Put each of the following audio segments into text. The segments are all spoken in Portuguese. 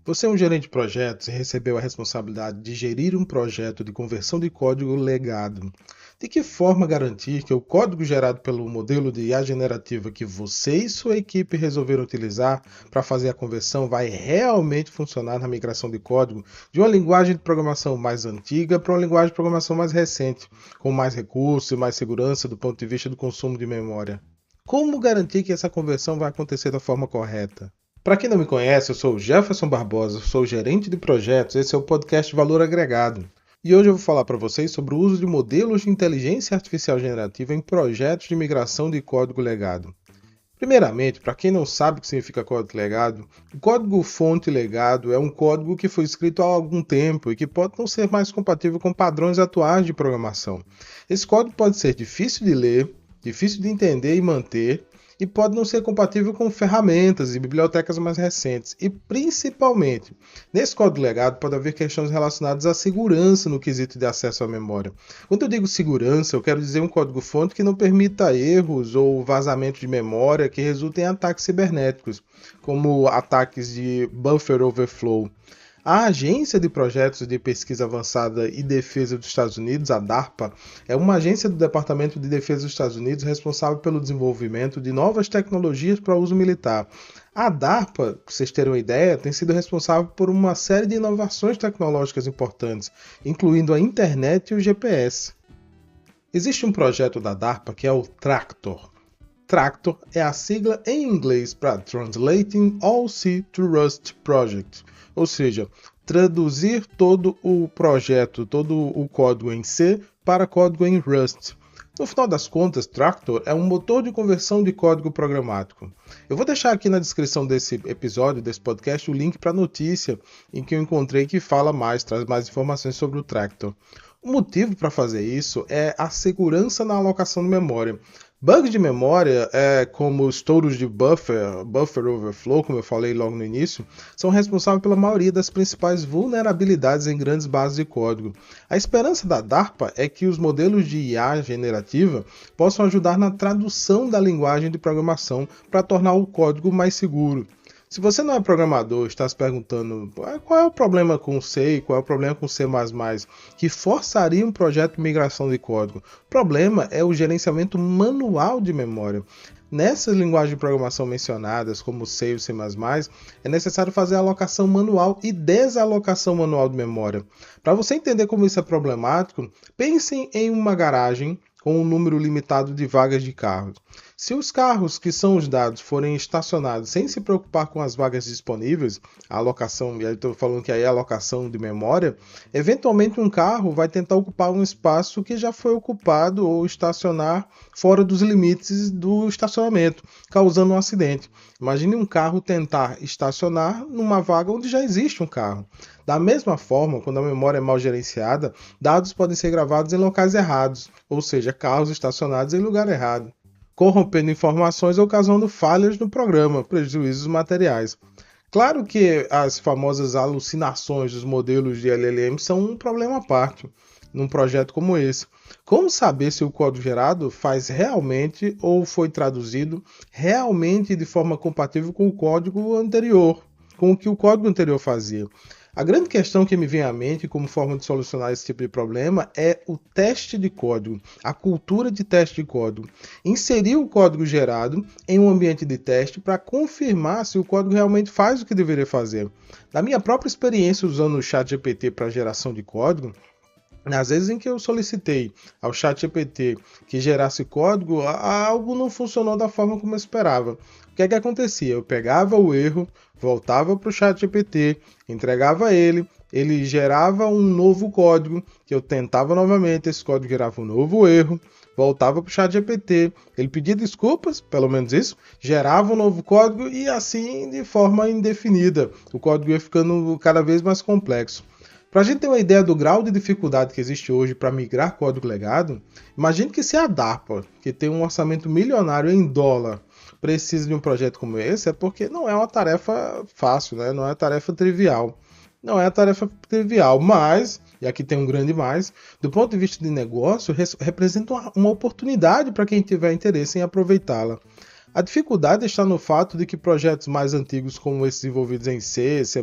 Você é um gerente de projetos e recebeu a responsabilidade de gerir um projeto de conversão de código legado. De que forma garantir que o código gerado pelo modelo de IA generativa que você e sua equipe resolveram utilizar para fazer a conversão vai realmente funcionar na migração de código de uma linguagem de programação mais antiga para uma linguagem de programação mais recente, com mais recursos e mais segurança do ponto de vista do consumo de memória? Como garantir que essa conversão vai acontecer da forma correta? Para quem não me conhece, eu sou o Jefferson Barbosa, sou gerente de projetos, esse é o podcast Valor Agregado. E hoje eu vou falar para vocês sobre o uso de modelos de inteligência artificial generativa em projetos de migração de código legado. Primeiramente, para quem não sabe o que significa código legado, o código-fonte legado é um código que foi escrito há algum tempo e que pode não ser mais compatível com padrões atuais de programação. Esse código pode ser difícil de ler, difícil de entender e manter, e pode não ser compatível com ferramentas e bibliotecas mais recentes. E principalmente, nesse código legado pode haver questões relacionadas à segurança no quesito de acesso à memória. Quando eu digo segurança, eu quero dizer um código-fonte que não permita erros ou vazamento de memória que resultem em ataques cibernéticos, como ataques de buffer overflow. A Agência de Projetos de Pesquisa Avançada e Defesa dos Estados Unidos, a DARPA, é uma agência do Departamento de Defesa dos Estados Unidos responsável pelo desenvolvimento de novas tecnologias para uso militar. A DARPA, para vocês terem uma ideia, tem sido responsável por uma série de inovações tecnológicas importantes, incluindo a internet e o GPS. Existe um projeto da DARPA que é o Tractor. Tractor é a sigla em inglês para Translating All C to Rust Project, ou seja, traduzir todo o projeto, todo o código em C para código em Rust. No final das contas, Tractor é um motor de conversão de código programático. Eu vou deixar aqui na descrição desse episódio, desse podcast, o link para a notícia em que eu encontrei que fala mais, traz mais informações sobre o Tractor. O motivo para fazer isso é a segurança na alocação de memória. Bugs de memória, como estouros de buffer overflow, como eu falei logo no início, são responsáveis pela maioria das principais vulnerabilidades em grandes bases de código. A esperança da DARPA é que os modelos de IA generativa possam ajudar na tradução da linguagem de programação para tornar o código mais seguro. Se você não é programador e está se perguntando qual é o problema com C e qual é o problema com C++, que forçaria um projeto de migração de código, o problema é o gerenciamento manual de memória. Nessas linguagens de programação mencionadas, como C e o C++, é necessário fazer alocação manual e desalocação manual de memória. Para você entender como isso é problemático, pensem em uma garagem com um número limitado de vagas de carros. Se os carros que são os dados forem estacionados sem se preocupar com as vagas disponíveis, a alocação, e aí estou falando que aí é a alocação de memória, eventualmente um carro vai tentar ocupar um espaço que já foi ocupado ou estacionar fora dos limites do estacionamento, causando um acidente. Imagine um carro tentar estacionar numa vaga onde já existe um carro. Da mesma forma, quando a memória é mal gerenciada, dados podem ser gravados em locais errados, ou seja, carros estacionados em lugar errado, corrompendo informações ou causando falhas no programa, prejuízos materiais. Claro que as famosas alucinações dos modelos de LLM são um problema à parte num projeto como esse. Como saber se o código gerado faz realmente ou foi traduzido realmente de forma compatível com o código anterior, com o que o código anterior fazia? A grande questão que me vem à mente como forma de solucionar esse tipo de problema é o teste de código, a cultura de teste de código. Inserir o código gerado em um ambiente de teste para confirmar se o código realmente faz o que deveria fazer. Na minha própria experiência usando o ChatGPT para geração de código, às vezes em que eu solicitei ao ChatGPT que gerasse código, algo não funcionou da forma como eu esperava. O que é que acontecia? Eu pegava o erro, voltava para o ChatGPT, entregava ele gerava um novo código, que eu tentava novamente, esse código gerava um novo erro, voltava para o ChatGPT, ele pedia desculpas, pelo menos isso, gerava um novo código e assim de forma indefinida. O código ia ficando cada vez mais complexo. Para a gente ter uma ideia do grau de dificuldade que existe hoje para migrar código legado, imagine que se a DARPA, que tem um orçamento milionário em dólar, precisa de um projeto como esse, é porque não é uma tarefa fácil, né? Não é uma tarefa trivial. Não é uma tarefa trivial, mas, e aqui tem um grande mais, do ponto de vista de negócio, representa uma oportunidade para quem tiver interesse em aproveitá-la. A dificuldade está no fato de que projetos mais antigos como esses desenvolvidos em C, C++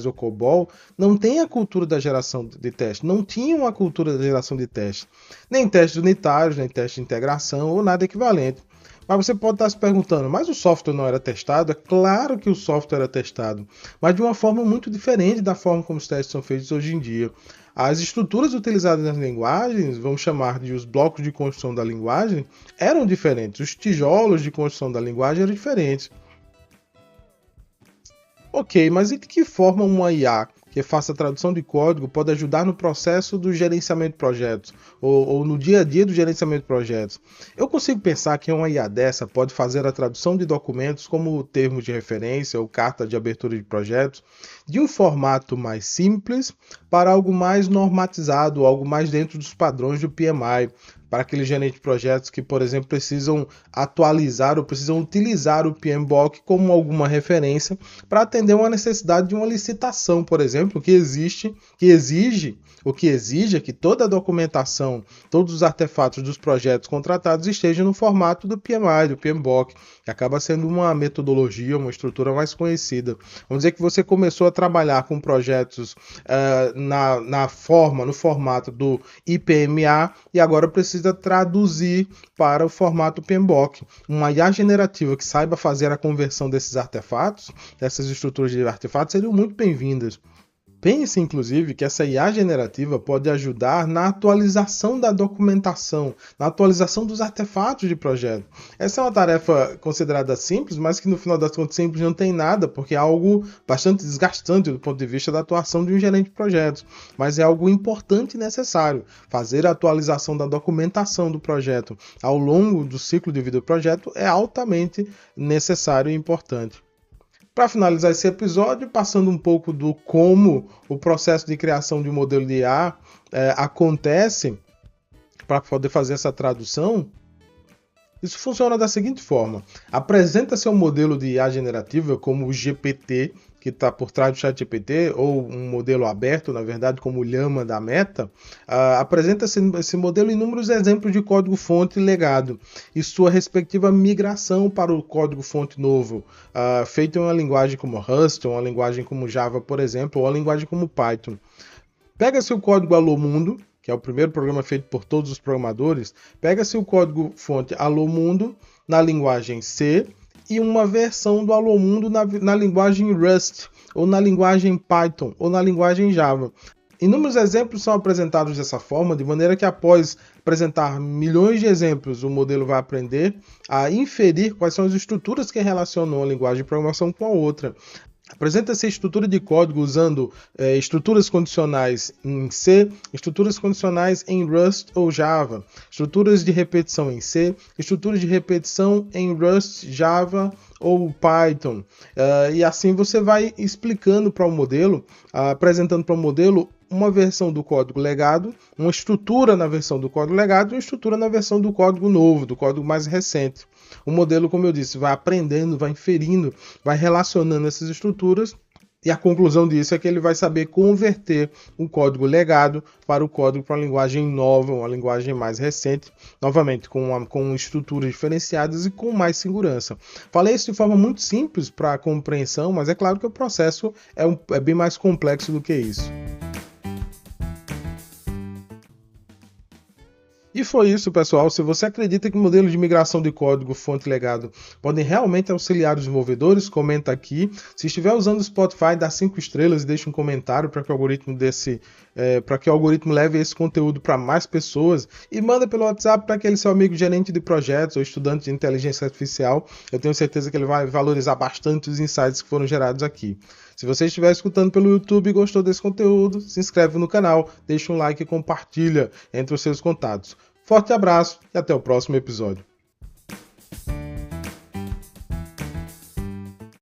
ou COBOL não têm a cultura da geração de teste, não tinham a cultura da geração de teste, nem testes unitários, nem teste de integração ou nada equivalente. Mas você pode estar se perguntando, mas o software não era testado? É claro que o software era testado, mas de uma forma muito diferente da forma como os testes são feitos hoje em dia. As estruturas utilizadas nas linguagens, vamos chamar de os blocos de construção da linguagem, eram diferentes. Os tijolos de construção da linguagem eram diferentes. Ok, mas e de que forma uma IA que faça tradução de código pode ajudar no processo do gerenciamento de projetos ou no dia a dia do gerenciamento de projetos? Eu consigo pensar que uma IA dessa pode fazer a tradução de documentos como termos de referência ou carta de abertura de projetos de um formato mais simples para algo mais normatizado, algo mais dentro dos padrões do PMI, para aqueles gerentes de projetos que, por exemplo, precisam atualizar ou precisam utilizar o PMBOK como alguma referência para atender uma necessidade de uma licitação, por exemplo, que exige que toda a documentação, todos os artefatos dos projetos contratados estejam no formato do PMI, do PMBOK, que acaba sendo uma metodologia, uma estrutura mais conhecida. Vamos dizer que você começou a trabalhar com projetos no formato do IPMA e agora precisa traduzir para o formato PMBOK. Uma IA generativa que saiba fazer a conversão desses artefatos, dessas estruturas de artefatos, seriam muito bem-vindas. Pense, inclusive, que essa IA generativa pode ajudar na atualização da documentação, na atualização dos artefatos de projeto. Essa é uma tarefa considerada simples, mas que no final das contas simples não tem nada, porque é algo bastante desgastante do ponto de vista da atuação de um gerente de projetos. Mas é algo importante e necessário. Fazer a atualização da documentação do projeto ao longo do ciclo de vida do projeto é altamente necessário e importante. Para finalizar esse episódio, passando um pouco do como o processo de criação de um modelo de IA acontece para poder fazer essa tradução, isso funciona da seguinte forma. Apresenta-se um modelo de IA generativa como o GPT, que está por trás do ChatGPT, ou um modelo aberto, na verdade, como o Llama da Meta. Apresenta-se esse modelo inúmeros exemplos de código-fonte legado e sua respectiva migração para o código-fonte novo, feito em uma linguagem como Rust, ou uma linguagem como Java, por exemplo, ou uma linguagem como Python. Pega-se o código Alô Mundo, que é o primeiro programa feito por todos os programadores, pega-se o código-fonte Alô Mundo na linguagem C, e uma versão do Alô Mundo na linguagem Rust, ou na linguagem Python, ou na linguagem Java. Inúmeros exemplos são apresentados dessa forma, de maneira que após apresentar milhões de exemplos, o modelo vai aprender a inferir quais são as estruturas que relacionam a linguagem de programação com a outra. Apresenta-se a estrutura de código usando estruturas condicionais em C, estruturas condicionais em Rust ou Java, estruturas de repetição em C, estruturas de repetição em Rust, Java ou Python. E assim você vai explicando para o modelo, apresentando para o modelo uma versão do código legado, uma estrutura na versão do código legado e uma estrutura na versão do código novo, do código mais recente. O modelo, como eu disse, vai aprendendo, vai inferindo, vai relacionando essas estruturas e a conclusão disso é que ele vai saber converter o código legado para o código para uma linguagem nova, uma linguagem mais recente, novamente com estruturas diferenciadas e com mais segurança. Falei isso de forma muito simples para a compreensão, mas é claro que o processo é bem mais complexo do que isso. E foi isso, pessoal. Se você acredita que modelos de migração de código fonte legado podem realmente auxiliar os desenvolvedores, comenta aqui. Se estiver usando o Spotify, dá 5 estrelas e deixa um comentário para que o algoritmo leve esse conteúdo para mais pessoas. E manda pelo WhatsApp para aquele seu amigo gerente de projetos ou estudante de inteligência artificial. Eu tenho certeza que ele vai valorizar bastante os insights que foram gerados aqui. Se você estiver escutando pelo YouTube e gostou desse conteúdo, se inscreve no canal, deixa um like e compartilha entre os seus contatos. Forte abraço e até o próximo episódio.